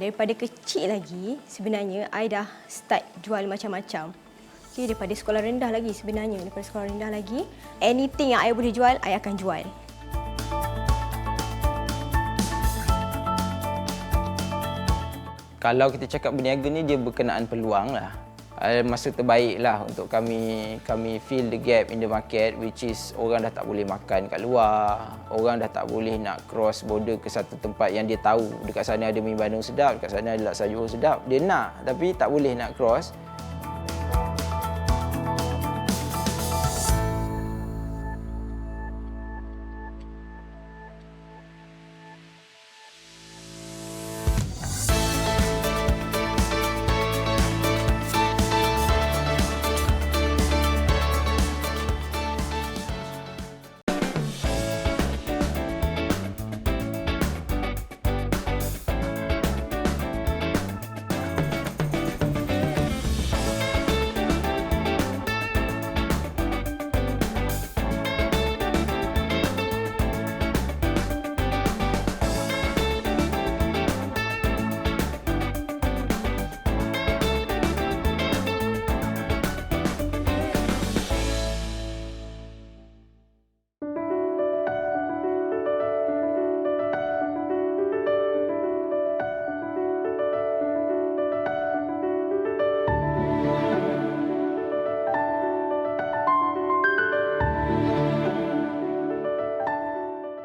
daripada kecil lagi sebenarnya I dah start jual macam-macam. Okay, daripada sekolah rendah lagi sebenarnya, daripada sekolah rendah lagi, anything yang I boleh jual, I akan jual. Kalau kita cakap berniaga ni, dia berkenaan peluang lah. Masa terbaik lah untuk kami fill the gap in the market, which is orang dah tak boleh makan kat luar, orang dah tak boleh nak cross border ke satu tempat yang dia tahu dekat sana ada mi Bandung sedap, dekat sana ada laksa Johor sedap. Dia nak tapi tak boleh nak cross.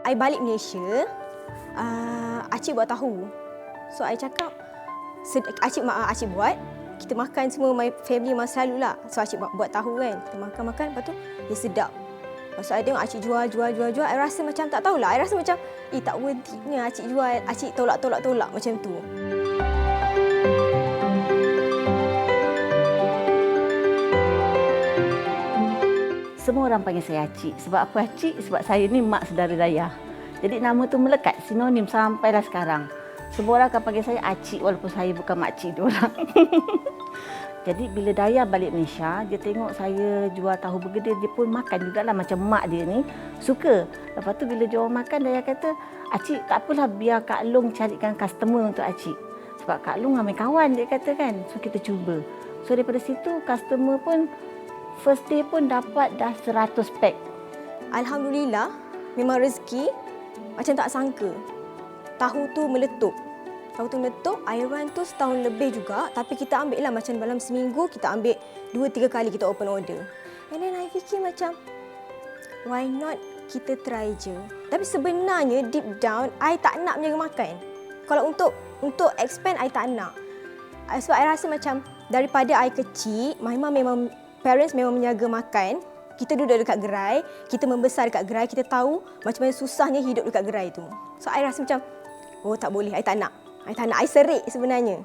I balik Malaysia, Acik buat tahu. So, I cakap, Acik buat, kita makan semua, my family memang selalu lah. So, Acik buat tahu kan, kita makan-makan, lepas tu dia sedap. Lepas tu, I tengok Acik jual, I rasa macam, tak tahulah, I rasa macam, tak worth-nya Acik jual, Acik tolak macam tu. Semua orang panggil saya Acik. Sebab apa Acik? Sebab saya ni mak saudara dayah. Jadi nama tu melekat, sinonim sampailah sekarang. Semua orang akan panggil saya Acik walaupun saya bukan makcik diorang. Jadi bila Dayah balik Malaysia, dia tengok saya jual tahu bergedil, dia pun makan jugalah macam mak dia ni. Suka. Lepas tu bila dia orang makan, Dayah kata, Acik tak apalah biar Kak Long carikan customer untuk Acik. Sebab Kak Long ramai kawan dia kata kan. So kita cuba. So daripada situ customer pun first day pun dapat dah 100 pack. Alhamdulillah, memang rezeki macam tak sangka. Tahu tu meletup. I run tu setahun lebih juga. Tapi kita ambil lah macam dalam seminggu, kita ambil 2-3 kali kita open order. And then I fikir macam, why not kita try je. Tapi sebenarnya deep down, I tak nak menjaga makan. Kalau untuk expand, I tak nak. Sebab I rasa macam daripada I kecil, my mum memang, parents memang menjaga makan. Kita duduk dekat gerai, kita membesar dekat gerai, kita tahu macam mana susahnya hidup dekat gerai tu. So, I rasa macam, oh tak boleh, I tak nak. I serik sebenarnya.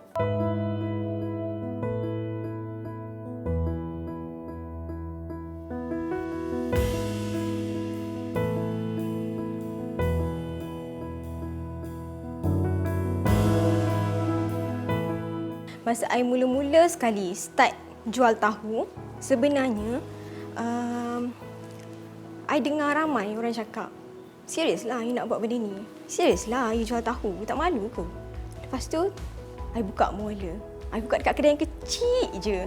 Masa I mula-mula sekali start jual tahu, sebenarnya I dengar ramai orang cakap, serius lah you nak buat benda ni? Serius lah you jual tahu? You tak malu ke? Lepas tu, I buka mula. I buka dekat kedai yang kecil je.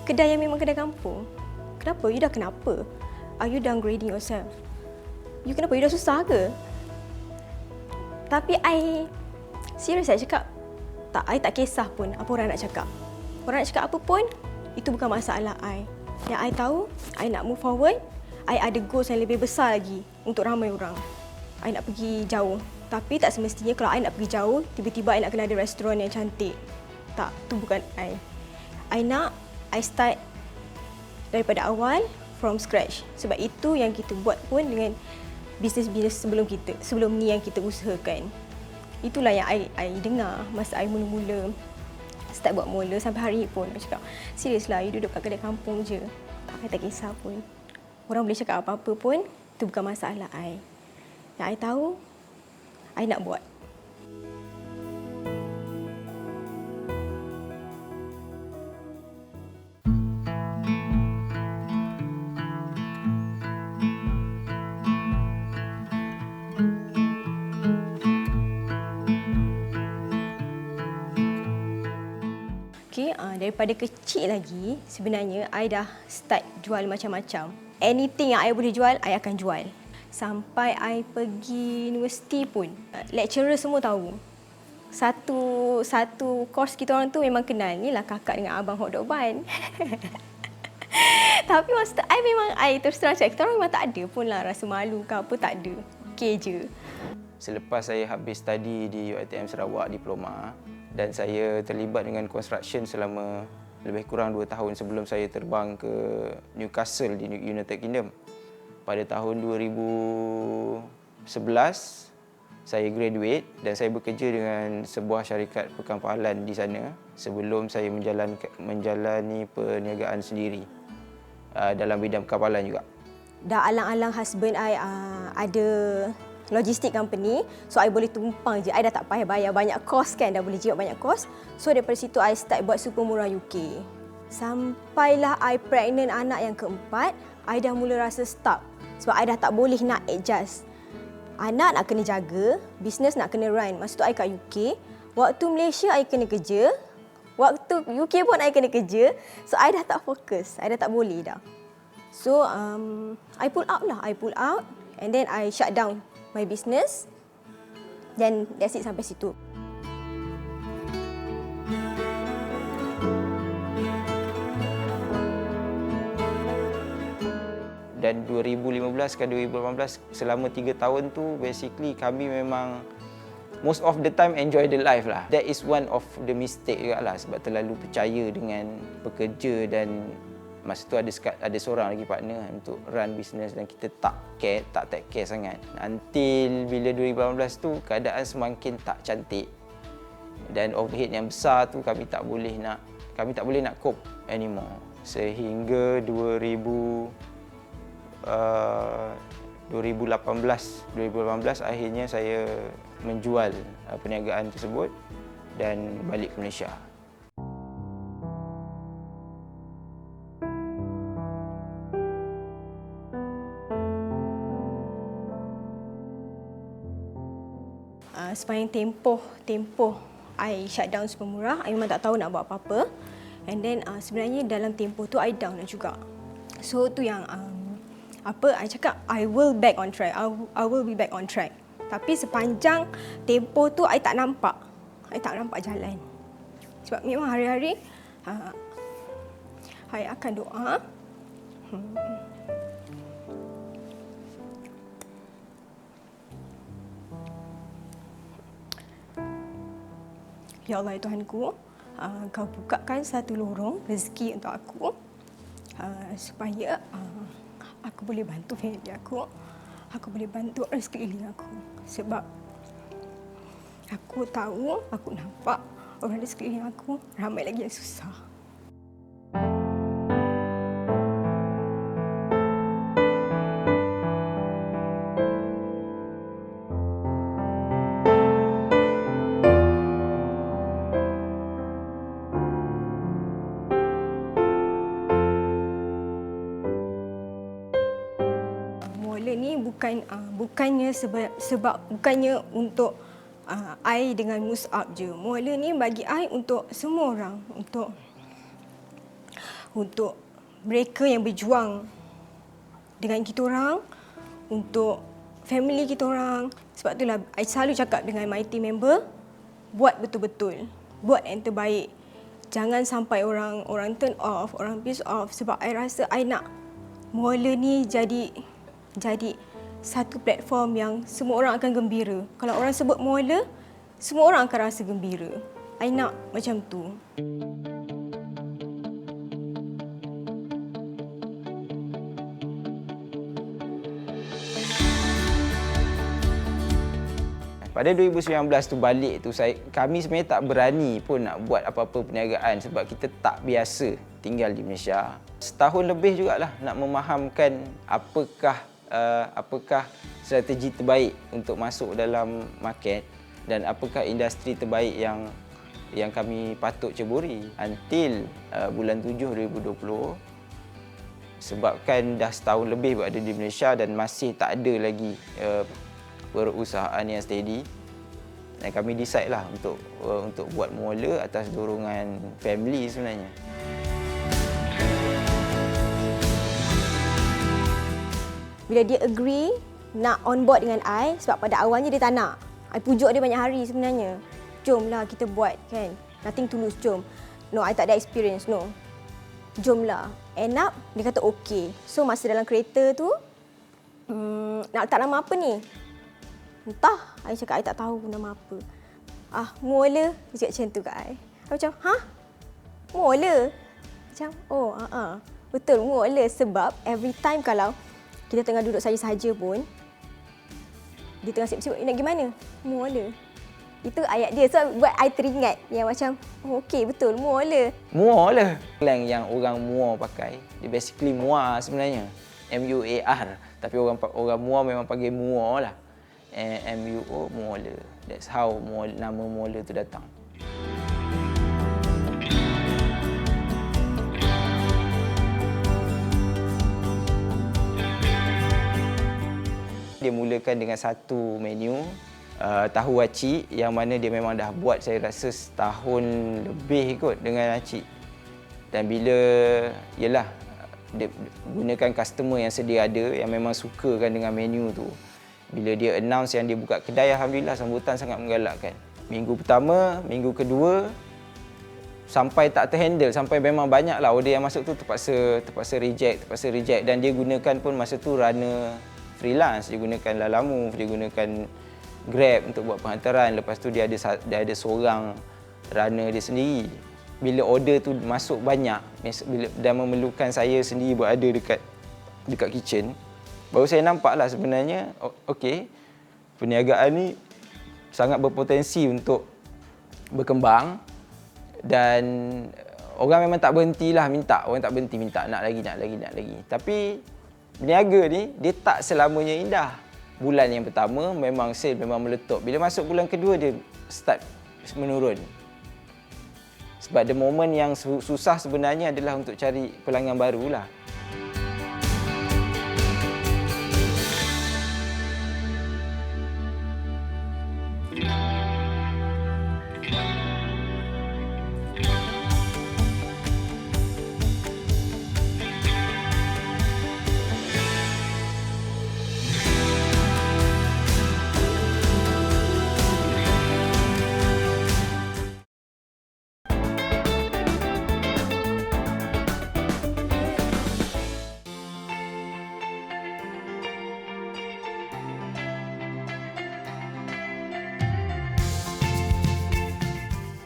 Kedai yang memang kedai kampung. Kenapa? You dah kenapa? Are you downgrading yourself? You kenapa? You dah susah ke? Tapi I serius saya cakap, tak, I tak kisah pun apa orang nak cakap. Orang nak cakap apa pun, itu bukan masalah I. Yang I tahu, I nak move forward. I ada goals yang lebih besar lagi untuk ramai orang. I nak pergi jauh. Tapi tak semestinya kalau I nak pergi jauh, tiba-tiba I nak kena ada restoran yang cantik. Tak, tu bukan I. I nak I start daripada awal, from scratch. Sebab itu yang kita buat pun dengan bisnes-bisnes sebelum ni yang kita usahakan. Itulah yang I dengar masa I mula-mula start buat mula sampai hari ni pun. I cakap, serius lah, you duduk kat kedai kampung je. I tak kisah pun. Orang boleh cakap apa-apa pun, itu bukan masalah I. Yang I tahu, I nak buat. daripada kecil lagi sebenarnya I dah start jual macam-macam. Anything yang I boleh jual, I akan jual. Sampai I pergi universiti pun, lecturer semua tahu. Satu course kita orang tu memang kenal. Ni lah kakak dengan abang hotdog bun. Tapi masa tu I terus terang cakap, kita orang memang tak ada pun lah rasa malu ke apa, tak ada. Okey je. Selepas saya habis study di UiTM Sarawak diploma dan saya terlibat dengan construction selama lebih kurang 2 tahun sebelum saya terbang ke Newcastle di United Kingdom. Pada tahun 2011 saya graduate dan saya bekerja dengan sebuah syarikat perkapalan di sana sebelum saya menjalani perniagaan sendiri dalam bidang perkapalan juga. Dah alang-alang husband I ada logistik company, so I boleh tumpang je. I dah tak payah bayar banyak kos kan, dah boleh jiwat banyak kos. So daripada situ I start buat super murah UK. Sampailah I pregnant anak yang keempat, I dah mula rasa stuck. Sebab I dah tak boleh nak adjust. Anak nak kena jaga, business nak kena run. Masa tu I kat UK, waktu Malaysia I kena kerja, waktu UK pun I kena kerja. So I dah tak fokus, I dah tak boleh dah. So I pull out and then I shut down my business. Then that's it sampai situ. Dan 2015 ke 2018 selama 3 tahun tu basically kami memang most of the time enjoy the life lah. That is one of the mistake juga lah sebab terlalu percaya dengan pekerja dan masa tu ada seorang lagi partner untuk run business dan kita tak take care sangat. Until bila 2018 tu keadaan semakin tak cantik dan overhead yang besar tu kami tak boleh nak cope anymore. Sehingga 2018 akhirnya saya menjual perniagaan tersebut dan balik ke Malaysia. Sepanjang tempoh I shut down super murah, I memang tak tahu nak buat apa-apa. And then sebenarnya dalam tempoh tu I down juga. So tu yang I cakap I will back on track. I will be back on track. Tapi sepanjang tempoh tu I tak nampak jalan. Sebab memang hari-hari I akan doa. Ya Allah, ya Tuhanku, Kau bukakan satu lorong rezeki untuk aku supaya aku boleh bantu family aku boleh bantu orang sekeliling aku. Sebab aku tahu, aku nampak orang di sekeliling aku ramai lagi yang susah. Bukannya untuk I dengan Mus'ab je. Muala ni bagi I untuk semua orang, untuk mereka yang berjuang dengan kita orang, untuk family kita orang. Sebab itulah I selalu cakap dengan my team member, buat betul-betul, buat yang terbaik. Jangan sampai orang turn off, orang piss off. Sebab I rasa I nak Muala ni jadi satu platform yang semua orang akan gembira. Kalau orang sebut Muala, semua orang akan rasa gembira. I nak macam tu. Pada 2019 tu balik tu kami sebenarnya tak berani pun nak buat apa-apa perniagaan sebab kita tak biasa tinggal di Malaysia. Setahun lebih jugalah nak memahamkan apakah strategi terbaik untuk masuk dalam market dan apakah industri terbaik yang kami patut ceburi. Until bulan 7 2020 sebabkan dah setahun lebih berada di Malaysia dan masih tak ada lagi perusahaan yang steady. Dan kami decide lah untuk buat mula atas dorongan family sebenarnya. Bila dia agree nak on board dengan I, sebab pada awalnya dia tak nak. I pujuk dia banyak hari sebenarnya. Jomlah kita buat kan. Nothing to lose, jom. No, I tak ada experience, no. Jomlah. End up, dia kata okey. So, masa dalam kereta tu, nak letak nama apa ni? Entah. I cakap, I tak tahu nama apa. Mula. Dia cakap macam tu kat I. I macam, Mula? Macam, betul, mula. Sebab every time kalau kita tengah duduk saja-saja pun, dia tengah siap-siap, nak pergi mana? Mula. Itu ayat dia. So, buat I teringat yang macam, okey, betul, mula. Muar. Slang yang orang Muar pakai, dia basically muar sebenarnya. M-U-A-R. Tapi orang Muar memang panggil muar lah. M-U-O, mula. That's how nama mula tu datang. Dia mulakan dengan satu menu, tahu acik, yang mana dia memang dah buat saya rasa setahun lebih kot dengan acik. Dan bila, yelah, dia gunakan customer yang sedia ada, yang memang sukakan dengan menu tu. Bila dia announce yang dia buka kedai, alhamdulillah sambutan sangat menggalakkan. Minggu pertama, minggu kedua, sampai tak terhandle, sampai memang banyaklah order yang masuk tu terpaksa reject. Dan dia gunakan pun masa tu runner freelance, dia gunakan Lalamove, dia gunakan Grab untuk buat penghantaran. Lepas tu dia ada seorang runner dia sendiri. Bila order tu masuk banyak dan memerlukan saya sendiri berada dekat kitchen, baru saya nampaklah sebenarnya okey, perniagaan ni sangat berpotensi untuk berkembang. Dan orang memang tak berhentilah minta, nak lagi. Tapi berniaga ni dia tak selamanya indah. Bulan yang pertama memang sale memang meletup. Bila masuk bulan kedua dia start menurun. Sebab the moment yang susah sebenarnya adalah untuk cari pelanggan barulah.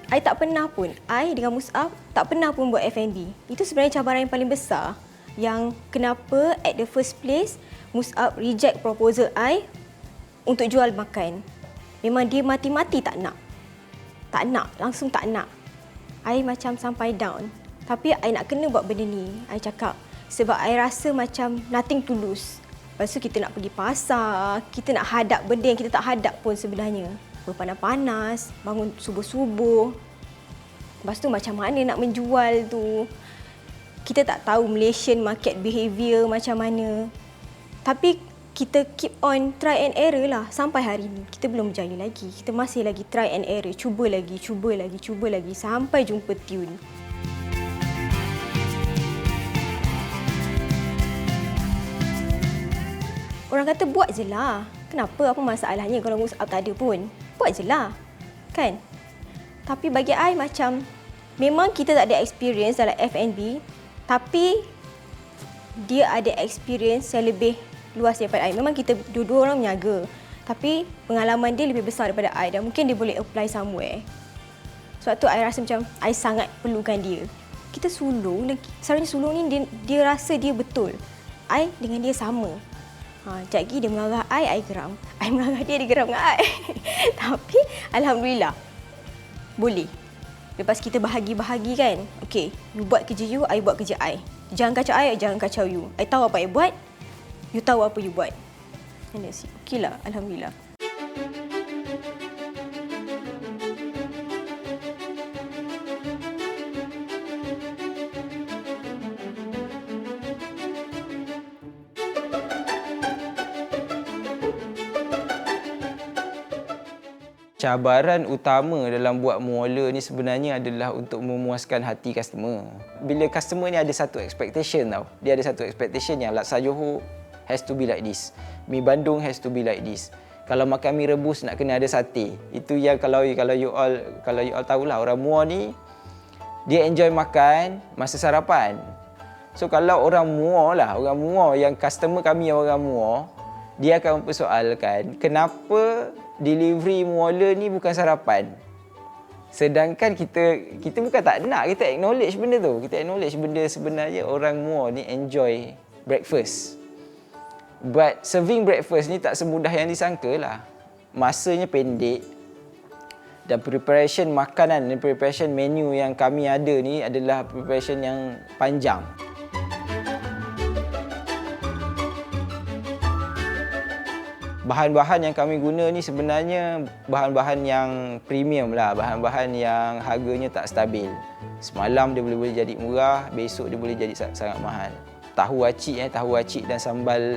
I tak pernah pun, I dengan Mus'ab tak pernah pun buat F&B. Itu sebenarnya cabaran yang paling besar. Yang kenapa at the first place Mus'ab reject proposal I untuk jual makan. Memang dia mati-mati tak nak. Langsung tak nak. I macam sampai down. Tapi I nak kena buat benda ni. I cakap sebab I rasa macam nothing to lose. Lepas tu kita nak pergi pasar, kita nak hadap benda yang kita tak hadap pun sebenarnya. Berpanas-panas, bangun subuh-subuh. Lepas tu macam mana nak menjual tu. Kita tak tahu Malaysian market behaviour macam mana. Tapi kita keep on try and error lah sampai hari ni. Kita belum berjaya lagi. Kita masih lagi try and error. Cuba lagi sampai jumpa tune. Orang kata buat je lah. Kenapa? Apa masalahnya kalau Mus'ab tak ada pun? Buat je lah. Kan? Tapi bagi I macam, memang kita tak ada experience dalam F&B, tapi dia ada experience yang lebih luas daripada I. Memang kita dua-dua orang menyaga, tapi pengalaman dia lebih besar daripada I dan mungkin dia boleh apply somewhere. Sebab tu I rasa macam I sangat perlukan dia. Kita sulung dan sebenarnya sulung ni dia rasa dia betul. I dengan dia sama. Sekejap lagi dia mengarah I geram. I mengarah dia geram dengan I. Tapi alhamdulillah boleh. Lepas kita bahagi-bahagi kan. Okay, you buat kerja you, I buat kerja I. Jangan kacau I, jangan kacau you. I tahu apa I buat, you tahu apa you buat. And that's it. Okay lah, alhamdulillah. Cabaran utama dalam buat muola ni sebenarnya adalah untuk memuaskan hati customer. Bila customer ni ada satu expectation tau. Dia ada satu expectation yang laksa Johor has to be like this. Mi Bandung has to be like this. Kalau makan mi rebus nak kena ada sate. Itu yang kalau you all tahulah, orang Muar ni dia enjoy makan masa sarapan. So kalau orang Muar yang customer kami yang orang Muar, dia akan mempersoalkan kenapa delivery muola ni bukan sarapan. Sedangkan kita bukan tak nak, kita acknowledge benda tu. Kita acknowledge benda sebenarnya orang Muar ni enjoy breakfast. But serving breakfast ni tak semudah yang disangka lah. Masanya pendek. Dan preparation makanan dan preparation menu yang kami ada ni adalah preparation yang panjang. Bahan-bahan yang kami guna ni sebenarnya bahan-bahan yang premium lah. Bahan-bahan yang harganya tak stabil. Semalam dia boleh jadi murah, besok dia boleh jadi sangat mahal. Tahu acik dan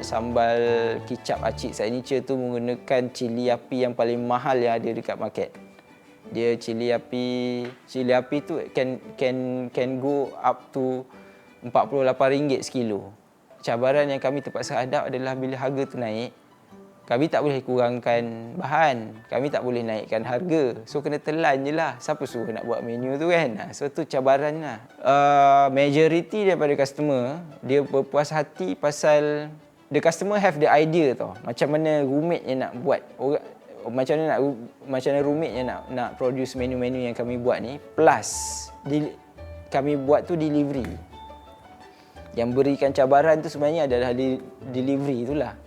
sambal kicap acik signature tu menggunakan cili api yang paling mahal yang ada dekat market. Dia cili api tu can go up to RM48 sekilo. Cabaran yang kami terpaksa hadap adalah bila harga tu naik, kami tak boleh kurangkan bahan, kami tak boleh naikkan harga. So kena telan je lah. Siapa suruh nak buat menu tu kan? So tu cabaran lah. Majority daripada customer, dia berpuas hati pasal the customer have the idea tau. Macam mana roommate-nya nak buat. Macam mana roommate-nya nak produce menu-menu yang kami buat ni. Plus, kami buat tu delivery. Yang berikan cabaran tu sebenarnya adalah delivery itulah.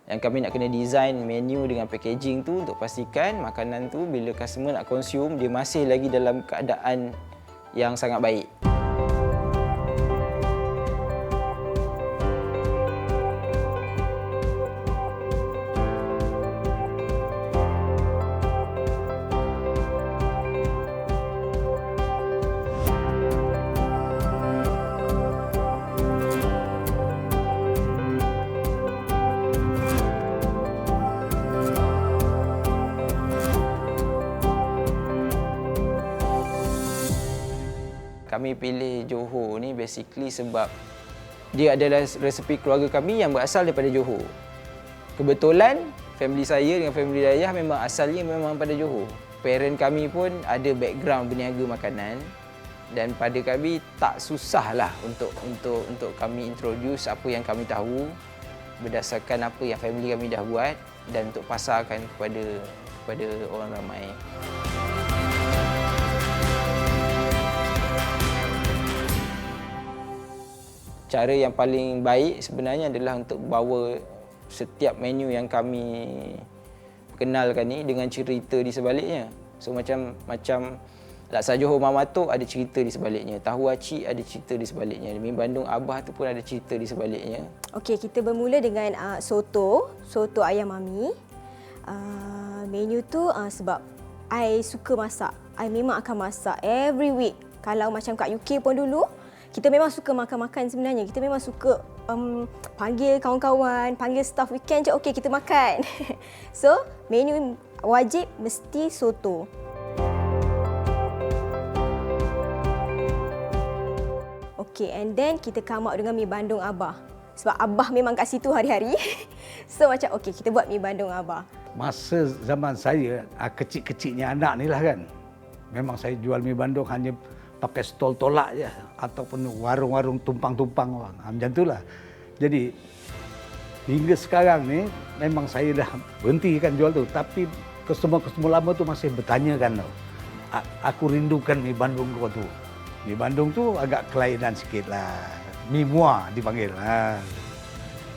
Yang kami nak kena design menu dengan packaging tu untuk pastikan makanan tu bila customer nak consume, dia masih lagi dalam keadaan yang sangat baik. Kami pilih Johor ni basically sebab dia adalah resepi keluarga kami yang berasal daripada Johor. Kebetulan family saya dengan family Dayah memang asalnya memang pada Johor. Parent kami pun ada background berniaga makanan dan pada kami tak susahlah untuk kami introduce apa yang kami tahu berdasarkan apa yang family kami dah buat dan untuk pasarkan kepada orang ramai. Cara yang paling baik sebenarnya adalah untuk bawa setiap menu yang kami kenalkan ni dengan cerita di sebaliknya. So macam laksa Johor Mama Tok ada cerita di sebaliknya. Tahu acik ada cerita di sebaliknya. Mi Bandung Abah tu pun ada cerita di sebaliknya. Okey, kita bermula dengan soto ayam mami. Menu tu sebab I suka masak. I memang akan masak every week. Kalau macam kat UK pun dulu, kita memang suka makan-makan sebenarnya. Kita memang suka panggil kawan-kawan, panggil staff weekend je, okey kita makan. So, menu wajib mesti soto. Okey, and then kita come out dengan mi Bandung Abah. Sebab Abah memang kat situ hari-hari. So, macam okey kita buat mi Bandung Abah. Masa zaman saya, kecil-kecilnya anak ni lah kan. Memang saya jual mi Bandung hanya pakai stol tolak je ataupun warung-warung tumpang-tumpang orang. Macam itulah. Jadi hingga sekarang ni memang saya dah berhentikan jual tu, tapi customer lama tu masih bertanya kan, aku rindukan mi Bandung kau tu. Mi Bandung tu agak kelainan sikit lah. Mi Muar dipanggil.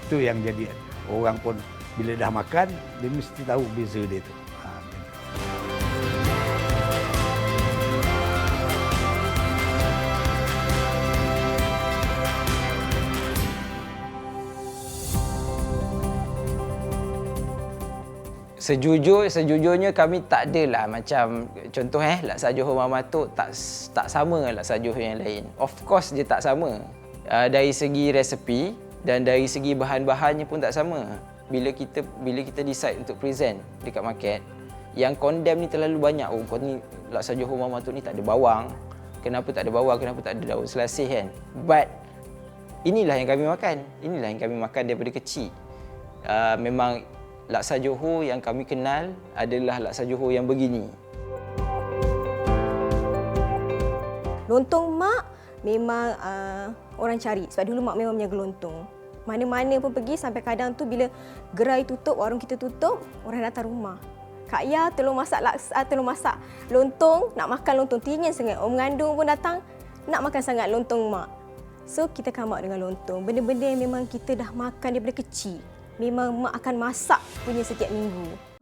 Itu yang jadi orang pun bila dah makan dia mesti tahu beza dia tu. Sejujurnya kami tak adalah macam contoh laksa Johor Mama Tok tak sama dengan laksa Johor yang lain. Of course dia tak sama. Dari segi resepi dan dari segi bahan-bahannya pun tak sama. Bila kita decide untuk present dekat market, Yang condemn ni terlalu banyak. Oh, kau ni laksa Johor Mama tu ni tak ada bawang. Kenapa tak ada bawang? Kenapa tak ada daun selasih kan? But inilah yang kami makan. Inilah yang kami makan daripada kecil. Memang laksa Johor yang kami kenal adalah laksa Johor yang begini. Lontong mak memang orang cari sebab dulu mak memang menjaga lontong. Mana-mana pun pergi sampai kadang tu bila gerai tutup, warung kita tutup, orang datang rumah. Kak Ya, tolong masak laksa, tolong masak lontong, nak makan lontong. Teringin sangat. Orang mengandung pun datang, nak makan sangat lontong mak. So, kita come out dengan lontong. Benda-benda yang memang kita dah makan daripada kecil. Memang mak akan masak punya setiap minggu.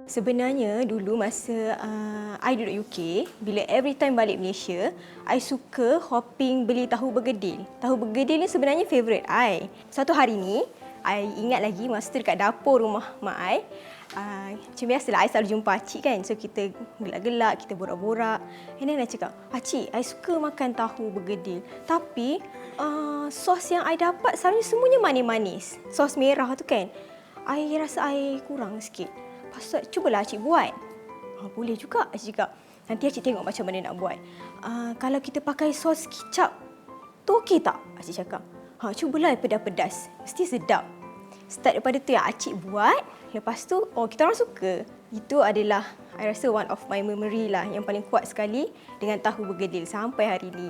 Sebenarnya dulu masa I duduk UK, bila every time balik Malaysia, I suka hopping beli tahu bergedil. Tahu bergedil ni sebenarnya favourite I. Satu hari ni, I ingat lagi masa tu dekat dapur rumah mak I. Macam biasalah, I selalu jumpa Acik kan. So kita gelak-gelak, kita borak-borak. And then I cakap, Acik, I suka makan tahu bergedil. Tapi sos yang I dapat selalunya semuanya manis-manis. Sos merah tu kan. I rasa I kurang sikit. Pasal cubalah Acik buat. Boleh juga, Acik cakap. Nanti Acik tengok macam mana nak buat. Kalau kita pakai sos kicap, tu okey tak? Acik cakap. Cubalah pedas-pedas. Mesti sedap. Start daripada tu yang Acik buat. Lepas tu, kita orang suka. Itu adalah, I rasa one of my memory lah yang paling kuat sekali dengan tahu bergedil sampai hari ni.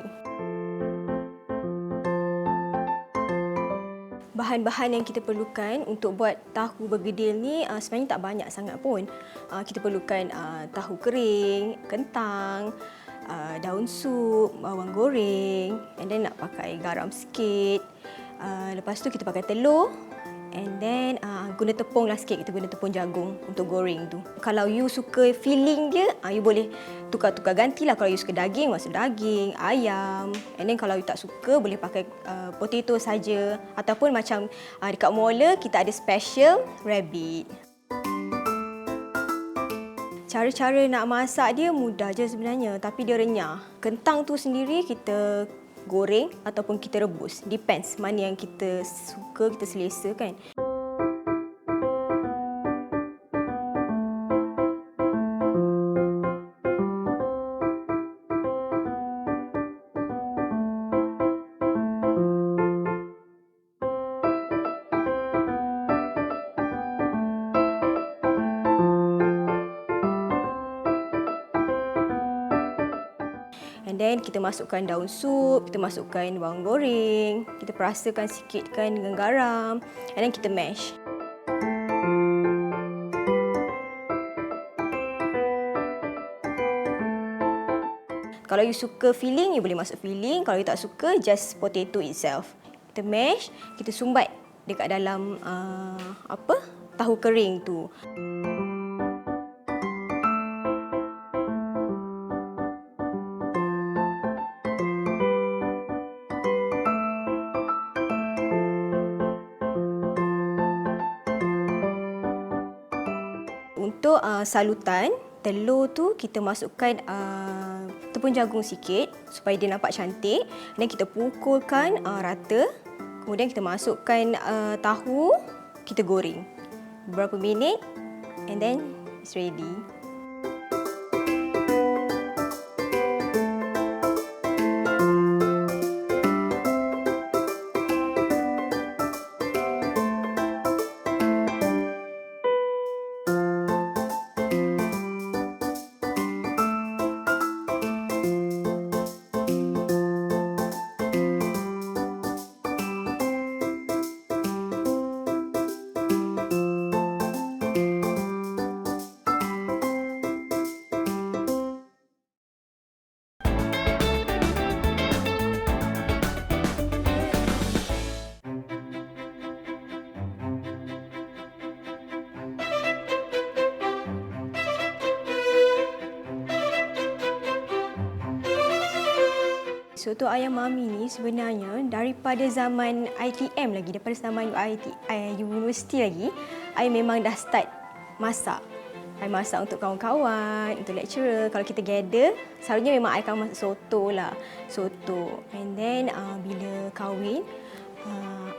Bahan-bahan yang kita perlukan untuk buat tahu bergedil ni sebenarnya tak banyak sangat pun. Kita perlukan tahu kering, kentang, daun sup, bawang goreng, and then nak pakai garam sikit. Lepas tu kita pakai telur, and then guna tepung lah sikit. Kita guna tepung jagung untuk goreng tu. Kalau you suka filling dia, you boleh tukar-tukar gantilah. Kalau you suka daging, masuk daging, ayam. And then kalau you tak suka, boleh pakai potato saja. Ataupun macam dekat Mauler, kita ada special rabbit. Cara-cara nak masak dia mudah je sebenarnya, tapi dia renyah. Kentang tu sendiri kita goreng ataupun kita rebus. Depends mana yang kita suka, kita selesa kan. And then kita masukkan daun sup, kita masukkan bawang goreng, kita perasakan sikit kan dengan garam, and then kita mash. Kalau you suka filling, you boleh masuk filling. Kalau you tak suka, just potato itself. Kita mash, kita sumbat dekat dalam tahu kering tu. Untuk salutan, telur tu kita masukkan tepung jagung sikit supaya dia nampak cantik. Dan kita pukulkan rata. Kemudian kita masukkan tahu, kita goreng beberapa minit, and then it's ready. Soto ayam mami ni sebenarnya daripada zaman ITM lagi, daripada zaman universiti lagi, I memang dah start masak. I masak untuk kawan-kawan, untuk lecturer. Kalau kita gather, selalunya memang I akan masak soto lah. Soto. And then bila kahwin,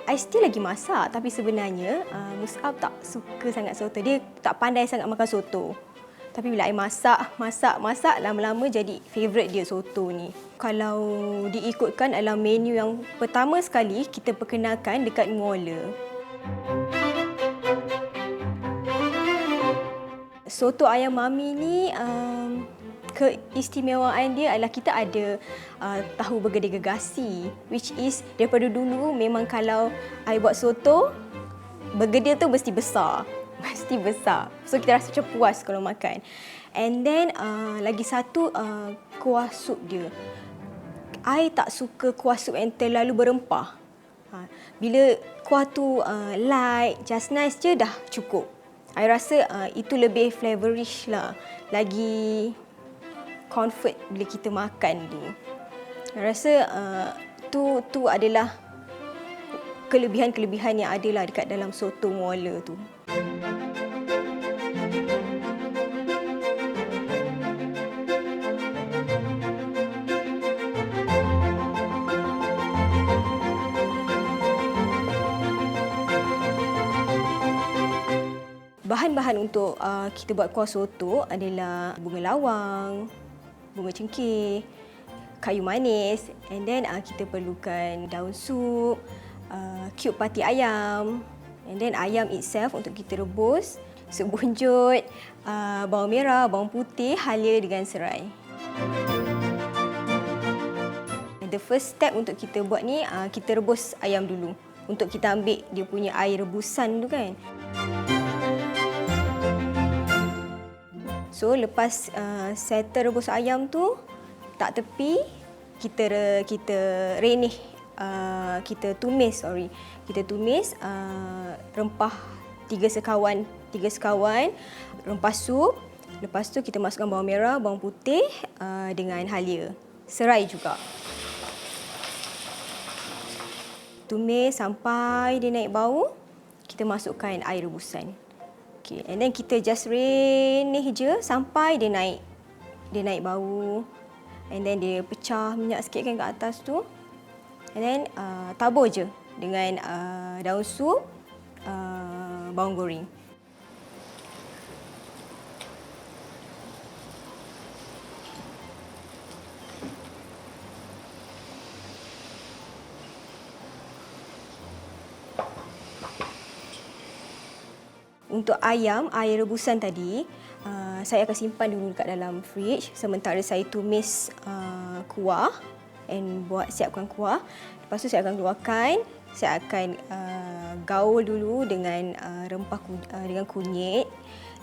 I still lagi masak, tapi sebenarnya Mus'ab tak suka sangat soto. Dia tak pandai sangat makan soto. Tapi bila I masak, lama-lama jadi favourite dia soto ni. Kalau diikutkan dalam menu yang pertama sekali kita perkenalkan dekat Muala. Soto ayam mami ni keistimewaan dia adalah kita ada tahu bergedil gegasi, which is daripada dulu memang kalau I buat soto, bergedil tu mesti besar. Mesti besar. So kita rasa macam puas kalau makan. And then lagi satu kuah sup dia. I tak suka kuah sup yang terlalu berempah. Bila kuah tu light, just nice je dah cukup. I rasa itu lebih flavorish lah. Lagi comfort bila kita makan tu. I rasa tu adalah kelebihan-kelebihan yang ada lah dekat dalam soto Muala tu. Bahan-bahan untuk kita buat kuah soto adalah bunga lawang, bunga cengkeh, kayu manis, and then kita perlukan daun sup, cube pati ayam, and then ayam itself untuk kita rebus, sup bunjut, bawang merah, bawang putih, halia dengan serai. The first step untuk kita buat ni, kita rebus ayam dulu. Untuk kita ambil dia punya air rebusan tu kan. So lepas settle rebus ayam tu, tak tepi, kita renih, kita tumis rempah 3 sekawan rempah sup. Lepas tu kita masukkan bawang merah, bawang putih dengan halia, serai juga. Tumis sampai dia naik bau, kita masukkan air rebusan. Okay, and then kita just renih je sampai dia naik bau. And then dia pecah minyak sikit kan kat atas tu. And then tabur je dengan daun sup, bawang goreng. Untuk ayam, air rebusan tadi, saya akan simpan dulu dekat dalam fridge sementara saya tumis kuah and siapkan kuah. Lepas tu saya akan keluarkan, saya akan gaul dulu dengan rempah dengan kunyit.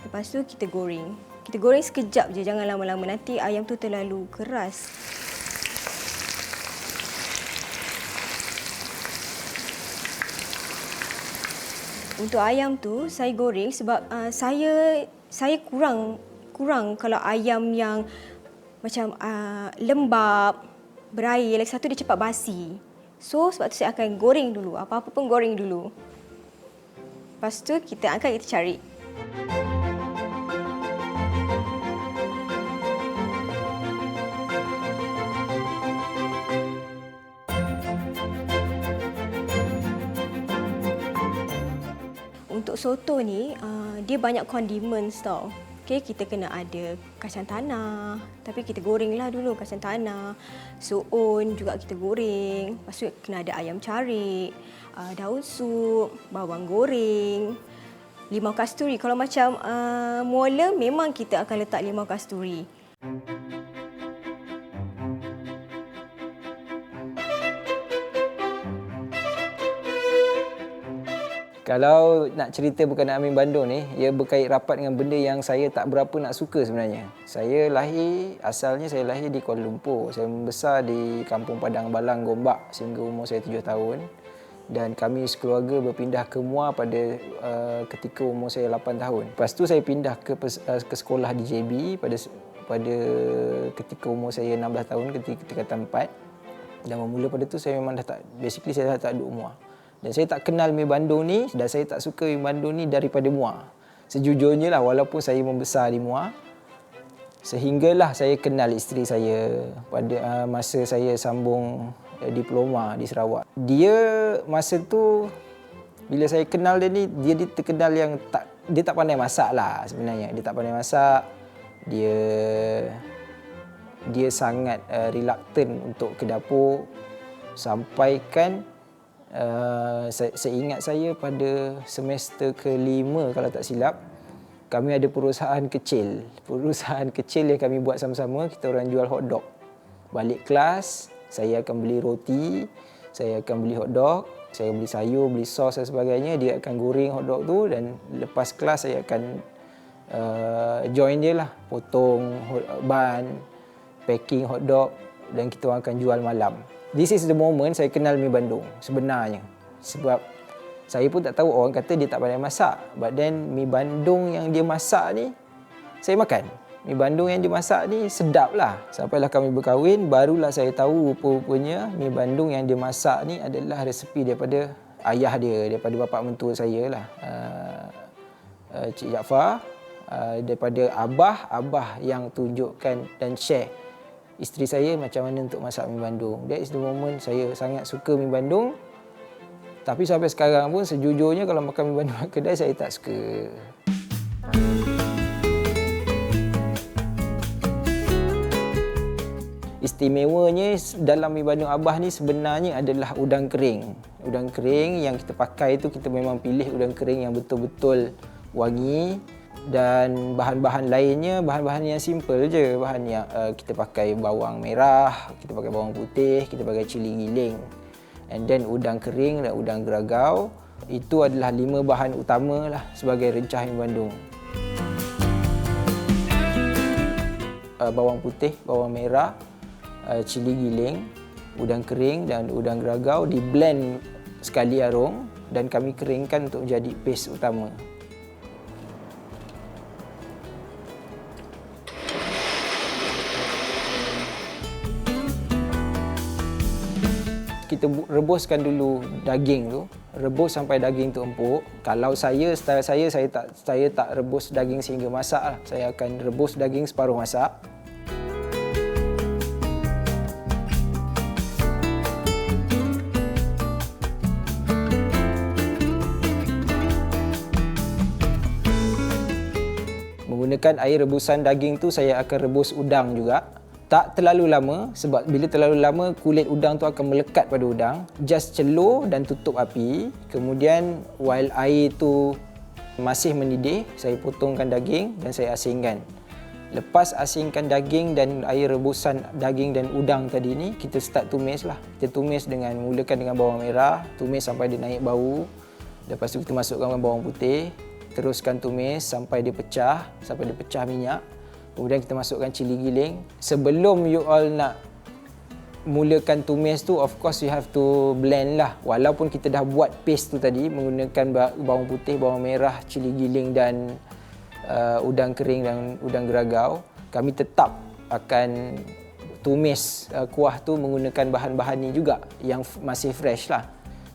Lepas tu kita goreng. Kita goreng sekejap je, jangan lama-lama, nanti ayam tu terlalu keras. Untuk ayam tu saya goreng sebab saya kurang kalau ayam yang macam lembab, berair, lagi satu dia cepat basi. So sebab tu saya akan goreng dulu, apa-apa pun goreng dulu. Lepas tu kita angkat, kita cari. Untuk soto ni, dia banyak condiments tau. Okay, kita kena ada kacang tanah, tapi kita gorenglah dulu kacang tanah. Suun juga kita goreng. Lepas tu kena ada ayam carik, daun sup, bawang goreng, limau kasturi. Kalau macam Muala, memang kita akan letak limau kasturi. Kalau nak cerita berkenaan Amin Bandung ni, ia berkait rapat dengan benda yang saya tak berapa nak suka sebenarnya. Asalnya saya lahir di Kuala Lumpur. Saya membesar di Kampung Padang Balang, Gombak sehingga umur saya 7 tahun. Dan kami sekeluarga berpindah ke Muar pada ketika umur saya 8 tahun. Lepas tu saya pindah ke sekolah di JB pada ketika umur saya 16 tahun, ketika tingkatan 4. Dan bermula pada tu saya memang saya dah tak duduk Muar. Dan saya tak kenal Mi Bandung ni dan saya tak suka Mi Bandung ni daripada Muar. Sejujurnya lah, walaupun saya membesar di Muar, sehinggalah saya kenal isteri saya pada masa saya sambung diploma di Sarawak. Dia masa tu bila saya kenal dia ni, dia terkenal yang dia tak pandai masak lah sebenarnya. Dia tak pandai masak. Dia sangat reluctant untuk ke dapur, sampaikan saya ingat saya pada semester ke-5 kalau tak silap, kami ada perusahaan kecil yang kami buat sama-sama. Kita orang jual hotdog. Balik kelas, saya akan beli roti, saya akan beli hotdog, saya beli sayur, beli sos dan sebagainya. Dia akan goreng hotdog tu, dan lepas kelas saya akan join dia lah, potong ban, packing hotdog, dan kita orang akan jual malam. This is the moment saya kenal mi Bandung sebenarnya. Sebab saya pun tak tahu, orang kata dia tak pandai masak. But then mi Bandung yang dia masak ni, saya makan. Mi Bandung yang dia masak ni sedap lah. Sampailah kami berkahwin, barulah saya tahu rupa-rupanya mi Bandung yang dia masak ni adalah resepi daripada ayah dia, daripada bapa mentua saya lah, Cik Jaafar, daripada abah yang tunjukkan dan share isteri saya macam mana untuk masak mi Bandung. That is the moment saya sangat suka mi Bandung. Tapi sampai sekarang pun sejujurnya kalau makan mi Bandung kedai saya tak suka. Istimewanya dalam mi Bandung Abah ni sebenarnya adalah udang kering. Udang kering yang kita pakai tu, kita memang pilih udang kering yang betul-betul wangi. Dan bahan-bahan lainnya, bahan-bahan yang simple je. Bahan yang kita pakai bawang merah, kita pakai bawang putih, kita pakai cili giling. And then udang kering dan udang geragau. Itu adalah 5 bahan utama lah sebagai rencah mi Bandung. Bawang putih, bawang merah, cili giling, udang kering dan udang geragau di blend sekali arung dan kami keringkan untuk jadi paste utama. Kita rebuskan dulu daging tu, rebus sampai daging tu empuk. Kalau style saya tak rebus daging sehingga masak lah. Saya akan rebus daging separuh masak. Menggunakan air rebusan daging tu, saya akan rebus udang juga. Tak terlalu lama, sebab bila terlalu lama kulit udang tu akan melekat pada udang. Just celur dan tutup api. Kemudian while air tu masih mendidih, saya potongkan daging dan saya asingkan. Lepas asingkan daging dan air rebusan daging dan udang tadi ni, kita start tumis lah. Kita tumis mulakan dengan bawang merah, tumis sampai dia naik bau. Lepas tu kita masukkan bawang putih, teruskan tumis sampai dia pecah minyak. Kemudian kita masukkan cili giling. Sebelum you all nak mulakan tumis tu, of course you have to blend lah. Walaupun kita dah buat paste tu tadi menggunakan bawang putih, bawang merah, cili giling dan udang kering dan udang geragau, kami tetap akan tumis kuah tu menggunakan bahan-bahan ni juga yang masih fresh lah.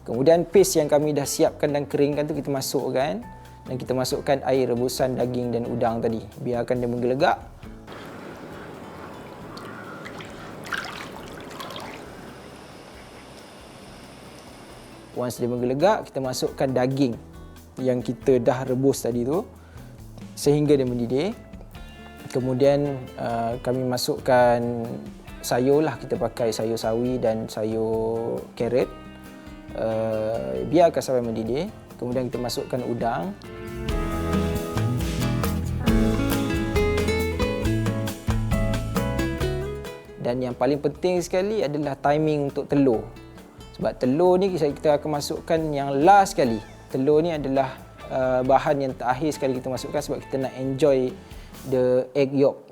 Kemudian paste yang kami dah siapkan dan keringkan tu kita masukkan. Dan kita masukkan air rebusan daging dan udang tadi. Biarkan dia menggelegak. Once dia menggelegak, kita masukkan daging yang kita dah rebus tadi tu sehingga dia mendidih. Kemudian kami masukkan sayur lah. Kita pakai sayur sawi dan sayur carrot. Biarkan sampai mendidih. Kemudian kita masukkan udang. Dan yang paling penting sekali adalah timing untuk telur. Sebab telur ni kita akan masukkan yang last sekali. Telur ni adalah bahan yang terakhir sekali kita masukkan sebab kita nak enjoy the egg yolk,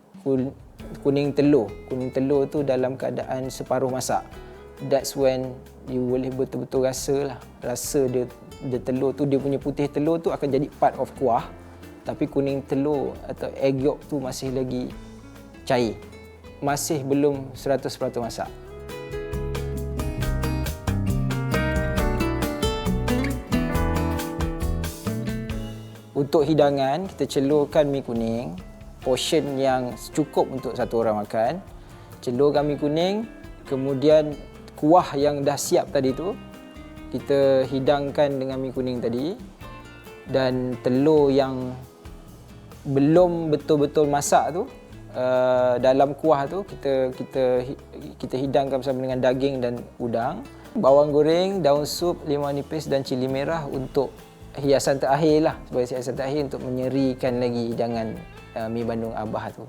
kuning telur. Kuning telur tu dalam keadaan separuh masak. That's when you boleh betul-betul rasa dia telur tu, dia punya putih telur tu akan jadi part of kuah. Tapi kuning telur atau egg yolk tu masih lagi cair. Masih belum 100% masak. Untuk hidangan, kita celurkan mi kuning, portion yang cukup untuk satu orang makan. Celurkan mi kuning, kemudian kuah yang dah siap tadi tu kita hidangkan dengan mi kuning tadi, dan telur yang belum betul-betul masak tu dalam kuah tu kita hidangkan bersama dengan daging dan udang, bawang goreng, daun sup, limau nipis dan cili merah untuk hiasan terakhir lah, sebagai hiasan terakhir untuk menyerikan lagi hidangan mi Bandung Abah tu.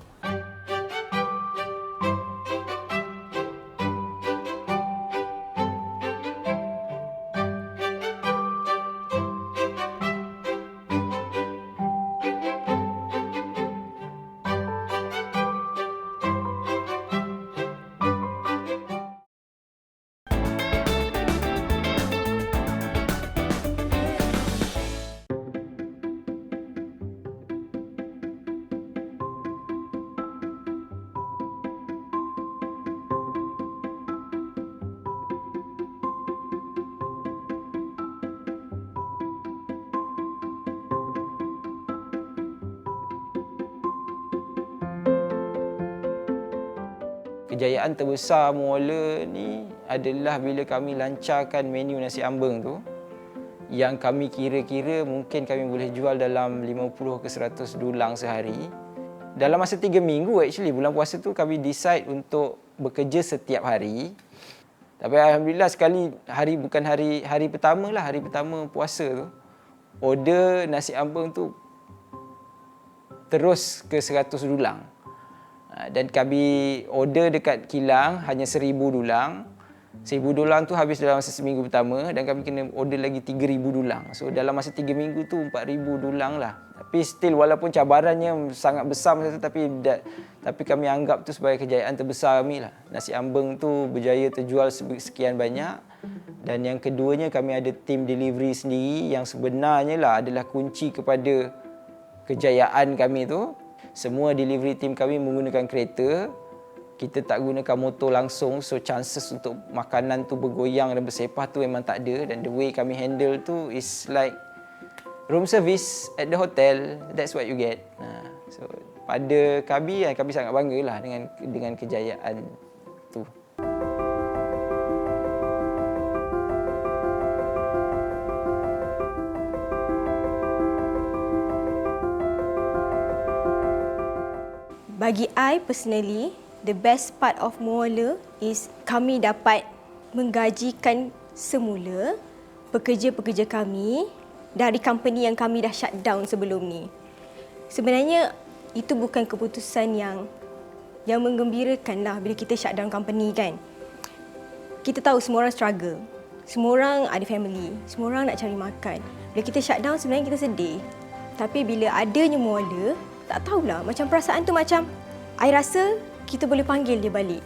Kejayaan terbesar Muala ni adalah bila kami lancarkan menu nasi ambeng tu, yang kami kira-kira mungkin kami boleh jual dalam 50 ke 100 dulang sehari. Dalam masa 3 minggu actually, bulan puasa tu kami decide untuk bekerja setiap hari. Tapi alhamdulillah sekali hari pertama lah, hari pertama puasa tu, order nasi ambeng tu terus ke 100 dulang. Dan kami order dekat kilang hanya 1,000 dulang. 1,000 dulang tu habis dalam masa seminggu pertama, dan kami kena order lagi 3,000 dulang. So dalam masa 3 minggu tu 4,000 dulang lah. Tapi still walaupun cabarannya sangat besar masa tu, tapi kami anggap tu sebagai kejayaan terbesar kami lah. Nasi ambeng tu berjaya terjual sekian banyak. Dan yang keduanya, kami ada tim delivery sendiri yang sebenarnya lah adalah kunci kepada kejayaan kami tu. Semua delivery team kami menggunakan kereta. Kita tak gunakan motor langsung, so chances untuk makanan tu bergoyang dan bersepah tu memang tak ada. Dan the way kami handle tu is like room service at the hotel. That's what you get. So pada kami sangat banggalah dengan kejayaan tu. Bagi I personally, the best part of Muala is kami dapat menggajikan semula pekerja-pekerja kami dari company yang kami dah shut down sebelum ni. Sebenarnya itu bukan keputusan yang menggembirakan lah bila kita shut down company kan. Kita tahu semua orang struggle. Semua orang ada family. Semua orang nak cari makan. Bila kita shut down sebenarnya kita sedih. Tapi bila adanya Muala, tak tahulah, macam perasaan tu macam I rasa kita boleh panggil dia balik.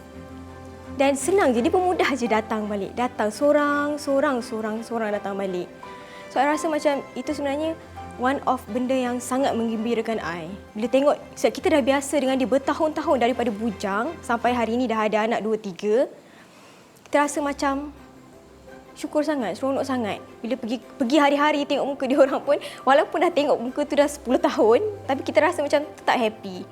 Dan senang je, dia pemudah je datang balik. Datang seorang datang balik. So I rasa macam itu sebenarnya one of benda yang sangat menggembirakan I. Bila tengok, sebab kita dah biasa dengan dia bertahun-tahun daripada bujang sampai hari ni dah ada anak 2-3. Kita rasa macam syukur sangat, seronok sangat. Bila pergi hari-hari tengok muka dia orang pun, walaupun dah tengok muka tu dah 10 tahun, tapi kita rasa macam tetap happy.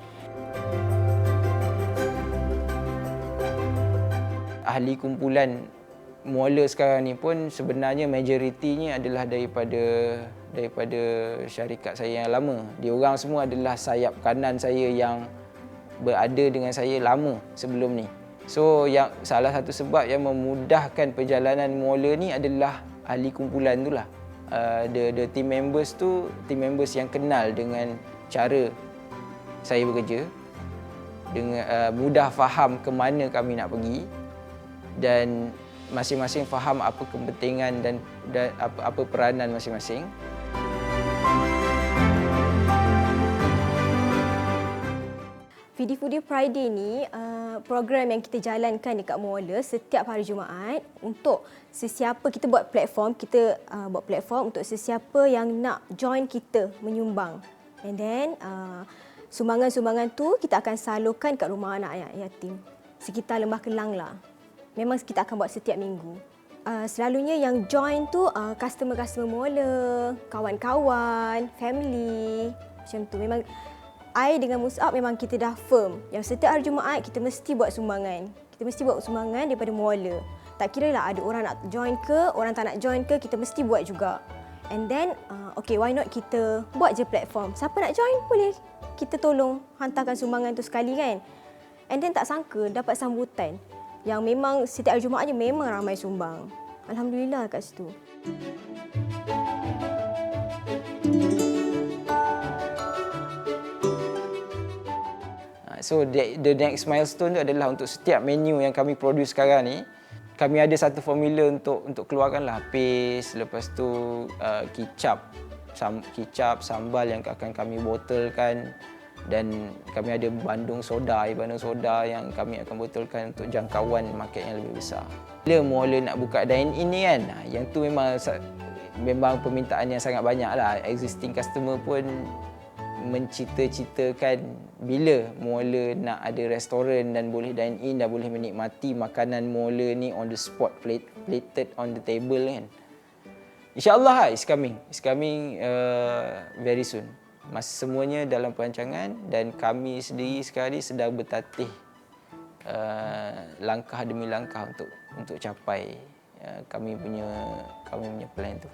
Ahli kumpulan Muala sekarang ni pun sebenarnya majoritinya adalah daripada syarikat saya yang lama. Diorang semua adalah sayap kanan saya yang berada dengan saya lama sebelum ni. So yang salah satu sebab yang memudahkan perjalanan Muala ni adalah ahli kumpulan tu lah. The team members tu, team members yang kenal dengan cara saya bekerja, dengan mudah faham ke mana kami nak pergi, dan masing-masing faham apa kepentingan dan apa peranan masing-masing. Foodie Friday ni program yang kita jalankan dekat Muala setiap hari Jumaat untuk sesiapa, kita buat platform untuk sesiapa yang nak join kita menyumbang. And then sumbangan-sumbangan tu kita akan salurkan kat rumah anak yatim sekitar Lembah Kelang lah. Memang kita akan buat setiap minggu. Selalunya yang join tu customer-customer Muala, kawan-kawan, family, macam tu. Memang I dengan Mus'ab memang kita dah firm yang setiap hari Jumaat kita mesti buat sumbangan. Kita mesti buat sumbangan daripada Muala. Tak kira lah ada orang nak join ke, orang tak nak join ke, kita mesti buat juga. And then, okay, why not kita buat je platform. Siapa nak join, boleh kita tolong hantarkan sumbangan tu sekali kan. And then tak sangka dapat sambutan yang memang setiap hari Jumaat je memang ramai sumbang. Alhamdulillah kat situ. So the next milestone tu adalah untuk setiap menu yang kami produce sekarang ni, kami ada satu formula untuk keluarkan lah paste, lepas tu kicap, sambal yang akan kami botolkan, dan kami ada bandung soda yang kami akan botolkan untuk jangkauan market yang lebih besar. Bila mula nak buka dine-in ni kan, yang tu memang permintaan yang sangat banyak lah. Existing customer pun mencita-citakan bila mula nak ada restoran dan boleh dine in dan boleh menikmati makanan mula ni on the spot, plated on the table kan. InsyaAllah it's coming very soon. Semuanya dalam perancangan dan kami sendiri sekarang ni sedang bertatih langkah demi langkah untuk capai kami punya plan tu.